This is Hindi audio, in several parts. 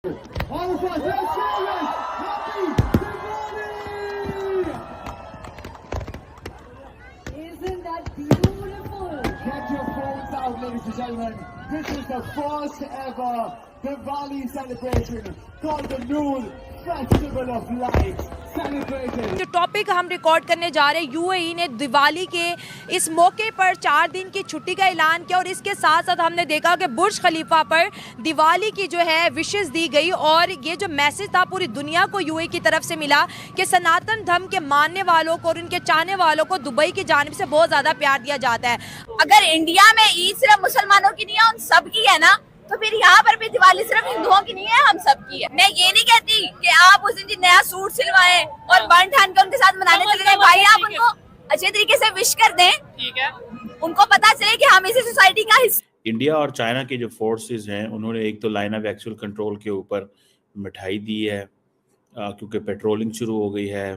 All of us, let's serious! Happy Diwali! Isn't that beautiful? Get your phones out, ladies and gentlemen. This is the first ever Diwali celebration called the Noor Festival of Lights. Celebrated. जो टॉपिक हम रिकॉर्ड करने जा रहे हैं, यूएई ने दिवाली के इस मौके पर 4 दिन की छुट्टी का ऐलान किया और इसके साथ साथ हमने देखा कि बुर्ज खलीफा पर दिवाली की जो है विशेस दी गई और ये जो मैसेज था पूरी दुनिया को यूएई की तरफ से मिला कि सनातन धर्म के मानने वालों को और उनके चाहने वालों को दुबई की जानिब से बहुत ज़्यादा प्यार दिया जाता है। अगर इंडिया में ईद सिर्फ मुसलमानों की नहीं है, उन सब की है ना, तो फिर यहाँ पर भी दिवाली सिर्फ हिंदुओं की नहीं है, हम सब की है। मैं ये नहीं कहती कि आप उस दिन नया सूट सिलवाएं और बन ठान के उनके साथ मनाने चले जाएं। भाई आप उनको अच्छे तरीके से विश कर दें, ठीक है, उनको पता चले कि हम इसी सोसाइटी का हिस्सा। इंडिया और चाइना के जो फोर्सेस हैं उन्होंने एक तो लाइन ऑफ एक्चुअल कंट्रोल के ऊपर मिठाई दी है क्योंकि पेट्रोलिंग शुरू हो गई है।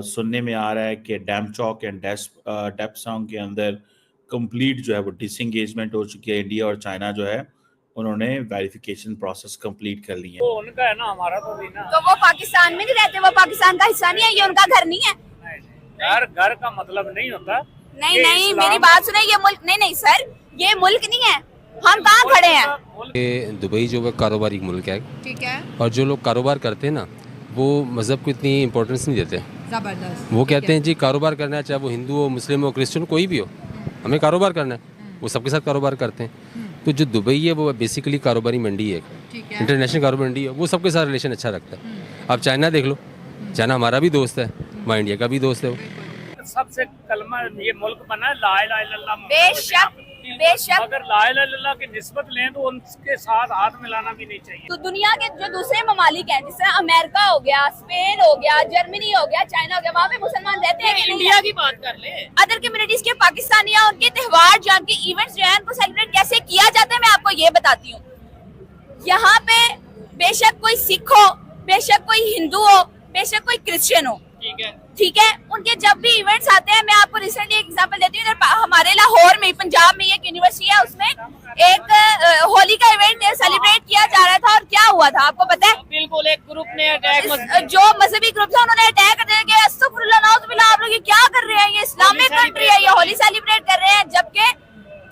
सुनने में आ रहा है कि डैम चौक एंड डेप्सोंग के अंदर कंप्लीट जो है वो डिसएंगेजमेंट हो चुकी है। इंडिया और चाइना जो है उन्होंने वेरिफिकेशन प्रोसेस कंप्लीट कर लिया है। वो उनका है ना, हमारा तो नहीं ना। तो वो पाकिस्तान में नहीं रहते, वो पाकिस्तान का हिस्सा नहीं है, ये उनका घर नहीं है। घर का मतलब नहीं होता। नहीं, मेरी बात सुने, ये मुल्क नहीं सर, ये मुल्क नहीं है, हम कहाँ खड़े हैं। दुबई जो है कारोबारी मुल्क है, ठीक है, और जो लोग कारोबार करते हैं ना वो मज़हब को इतनी इम्पोर्टेंस नहीं देते। जबरदस्त। वो कहते हैं जी कारोबार करना है, चाहे वो हिंदू हो, मुस्लिम हो, क्रिश्चियन कोई भी हो, हमें कारोबार करना है। वो सबके साथ कारोबार करते हैं। तो जो दुबई है वो बेसिकली कारोबारी मंडी है, इंटरनेशनल कारोबारी मंडी है, वो सबके साथ रिलेशन अच्छा रखता है। अब चाइना देख लो, चाइना हमारा भी दोस्त है, वहाँ इंडिया का भी दोस्त है। वो सबसे कलमा ये मुल्क बना है ला इलाहा इल्लल्लाह। बेशक अगर ला इलाहा इल्लल्लाह की निस्बत लें तो उनके साथ हाथ मिलाना भी नहीं चाहिए। तो दुनिया के जो दूसरे ममालिक हैं, जैसे अमेरिका हो गया, स्पेन हो गया, जर्मनी हो गया, चाइना हो गया, वहाँ पे मुसलमान रहते हैं कि नहीं? इंडिया की बात कर ले। अदर कम्युनिटीज के पाकिस्तानी या उनके त्योहार जो उनके इवेंट्स जो है उनको सेलिब्रेट कैसे किया जाता है, मैं आपको ये बताती हूँ। यहाँ पे बेशक कोई सिख हो, बेशक कोई हिंदू हो, बेशक कोई क्रिश्चियन हो, ठीक है, उनके जब भी इवेंट्स आते हैं, मैं आपको रिसेंटली एक एग्जांपल देती हूँ। इधर हमारे लाहौर में, पंजाब में एक यूनिवर्सिटी है, उसमें एक होली का इवेंट सेलिब्रेट किया जा रहा था और क्या हुआ था आपको पता है? बिल्कुल, एक ग्रुप ने अटैक, जो मजहबी ग्रुप था उन्होंने अटैक कर दिया। अस्तगफुरुल्लाह, नाउजुबिल्लाह, आप लोग ये क्या कर रहे हैं? ये इस्लामिक कंट्री है, ये होली सेलिब्रेट कर रहे हैं, जबकि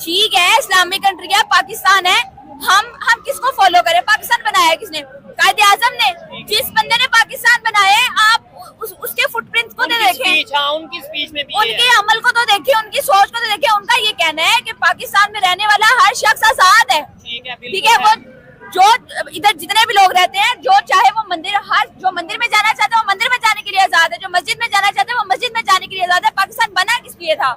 ठीक है इस्लामिक कंट्री है, पाकिस्तान है, हम किसको फॉलो करें? पाकिस्तान बनाया है किसने? कायदे आजम ने। जिस बंदे ने पाकिस्तान बनाया है, आप उसके फुटप्रिंट्स को तो देखें, उनकी स्पीच में भी उनके अमल को तो देखें, उनकी सोच को तो देखें। उनका ये कहना है कि पाकिस्तान में रहने वाला हर शख्स आजाद है, ठीक है। वो जो इधर जितने भी लोग रहते हैं, जो चाहे वो मंदिर, जो मंदिर में जाना चाहते हैं वो मंदिर में जाने के लिए आजाद है, जो मस्जिद में जाना चाहते हैं वो मस्जिद में जाने के लिए आजाद है। पाकिस्तान बना किस लिए था?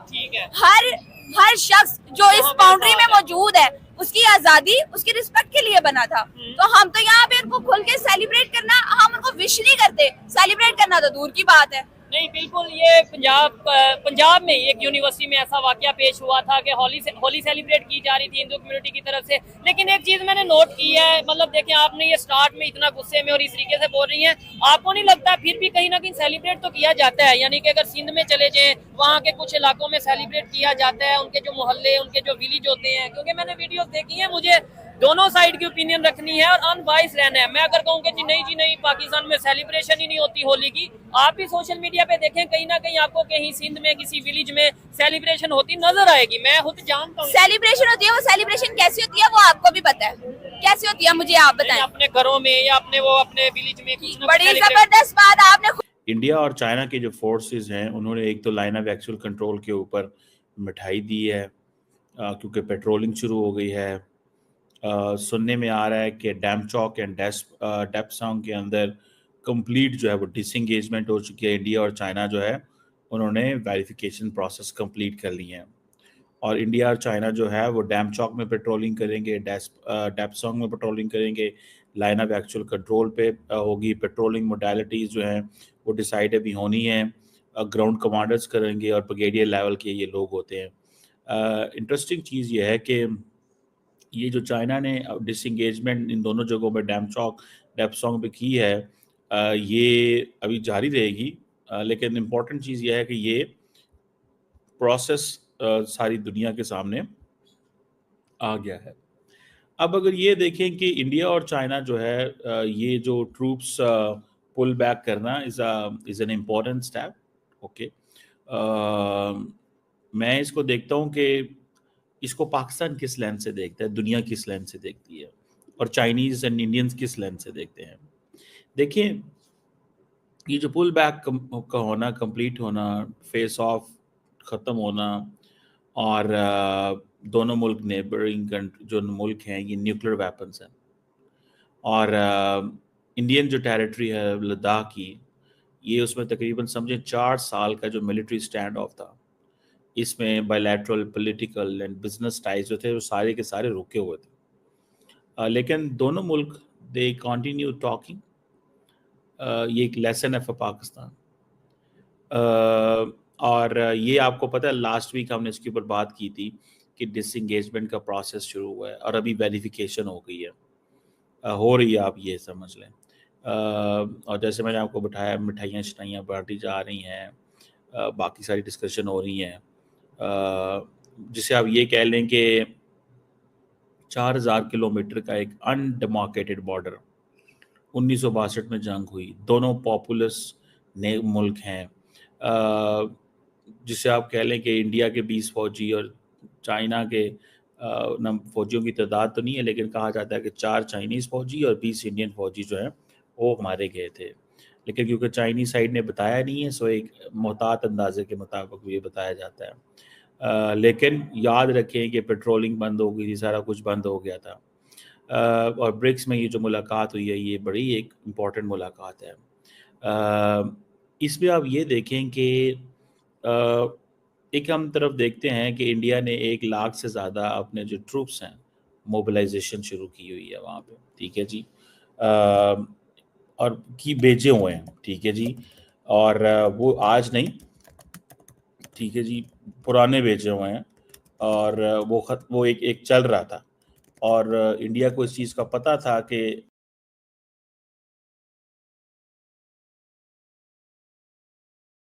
हर शख्स जो इस बाउंड्री में मौजूद है उसकी आजादी, उसकी रिस्पेक्ट के लिए बना था। तो हम तो यहाँ पे उनको खुल के सेलिब्रेट करना, हम उनको विश नहीं करते, सेलिब्रेट करना तो दूर की बात है। नहीं, बिल्कुल, ये पंजाब में एक यूनिवर्सिटी में ऐसा वाकया पेश हुआ था कि होली सेलिब्रेट की जा रही थी हिंदू कम्युनिटी की तरफ से। लेकिन एक चीज मैंने नोट की है, मतलब देखें, आपने ये स्टार्ट में इतना गुस्से में और इस तरीके से बोल रही हैं, आपको नहीं लगता फिर भी कहीं ना कहीं सेलिब्रेट तो किया जाता है? यानी कि अगर सिंध में चले जाएं, वहाँ के कुछ इलाकों में सेलिब्रेट किया जाता है, उनके जो मोहल्ले, उनके जो विलेज होते हैं, क्योंकि मैंने वीडियोस देखी है, मुझे दोनों साइड की ओपिनियन रखनी है और अनबाइस रहना है। मैं अगर कहूँ कि जी नहीं, पाकिस्तान में सेलिब्रेशन ही नहीं होती होली की, आप भी सोशल मीडिया पे देखें, कहीं ना कहीं आपको कहीं सिंध में किसी विलेज में सेलिब्रेशन होती नजर आएगी। मैं खुद जानता हूँ सेलिब्रेशन होती है। वो सेलिब्रेशन कैसी होती है वो आपको भी पता है, कैसी होती है मुझे आप बताएं। अपने घरों में या अपने विलेज में बड़ी जबरदस्त बात आपने। इंडिया और चाइना के जो फोर्सेस हैं उन्होंने एक तो लाइन ऑफ एक्चुअल कंट्रोल के ऊपर मिठाई दी है क्योंकि पेट्रोलिंग शुरू हो गई है। सुनने में आ रहा है कि डैम चौक एंड डेप्सोंग के अंदर कंप्लीट जो है वो डिसएंगेजमेंट हो चुकी है। इंडिया और चाइना जो है उन्होंने वेरिफिकेशन प्रोसेस कंप्लीट कर लिए हैं और इंडिया और चाइना जो है वो डैम चौक में पेट्रोलिंग करेंगे, डेप्सोंग में पेट्रोलिंग करेंगे, लाइन ऑफ एक्चुअल कंट्रोल पे होगी। पेट्रोलिंग मोडालिटीज़ जो हैं वो डिसाइड अभी होनी है, ग्राउंड कमांडर्स करेंगे और ब्रिगेडियर लेवल के ये लोग होते हैं। इंटरेस्टिंग चीज़ ये है कि ये जो चाइना ने डिसएंगेजमेंट इन दोनों जगहों पे डैम चौक डेप्सोंग पे की है, ये अभी जारी रहेगी। लेकिन इम्पॉर्टेंट चीज़ ये है कि ये प्रोसेस सारी दुनिया के सामने आ गया है। अब अगर ये देखें कि इंडिया और चाइना जो है ये जो ट्रूप्स पुल बैक करना is an important step, okay. मैं इसको देखता हूँ कि इसको पाकिस्तान किस लेंस से देखता है, दुनिया किस लेंस से देखती है, और चाइनीज़ एंड इंडियंस किस लेंस से देखते हैं। देखिए, ये जो पुल बैक का होना, कंप्लीट होना, फेस ऑफ ख़त्म होना, और दोनों मुल्क नेबरिंग जो मुल्क हैं ये न्यूक्लियर वेपन्स हैं, और इंडियन जो टेरिटरी है लद्दाख की, ये उसमें तकरीबन समझे 4 साल का जो मिलिट्री स्टैंड ऑफ था, इसमें bilateral political and business ties जो थे वो सारे के सारे रुके हुए थे। लेकिन दोनों मुल्क दे कंटिन्यू टॉकिंग। ये एक लेसन है फॉर पाकिस्तान। और ये आपको पता है लास्ट वीक हमने इसके ऊपर बात की थी कि डिसएंगेजमेंट का प्रोसेस शुरू हुआ है और अभी वेरिफिकेशन हो गई है, हो रही है, आप ये समझ लें। और जैसे मैंने आपको बताया, मिठाइयाँ शिठाइयाँ बांटी जा रही हैं, बाकी सारी डिस्कशन हो रही हैं, जिसे आप ये कह लें कि 4000 किलोमीटर का एक अनडेमार्केटेड बॉर्डर 1962 में जंग हुई, दोनों पॉपुलस ने मुल्क हैं, जिसे आप कह लें कि इंडिया के 20 फौजी और चाइना के फौजियों की तादाद तो नहीं है, लेकिन कहा जाता है कि 4 चाइनीज़ फौजी और 20 इंडियन फौजी जो हैं वो मारे गए थे। लेकिन क्योंकि चाइनीज़ साइड ने बताया नहीं है, सो एक मोहतात अंदाजे के मुताबिक ये बताया जाता है। लेकिन याद रखें कि पेट्रोलिंग बंद हो गई थी, सारा कुछ बंद हो गया था। और ब्रिक्स में ये जो मुलाकात हुई है, ये बड़ी एक इम्पॉर्टेंट मुलाकात है। इसमें आप ये देखें कि एक हम तरफ देखते हैं कि इंडिया ने 1 लाख से ज़्यादा अपने जो ट्रूप्स हैं मोबिलाइजेशन शुरू की हुई है वहाँ पे, ठीक है जी, और की भेजे हुए हैं, ठीक है जी, और वो आज नहीं, ठीक है जी, पुराने भेजे हुए हैं, और वो एक चल रहा था, और इंडिया को इस चीज़ का पता था कि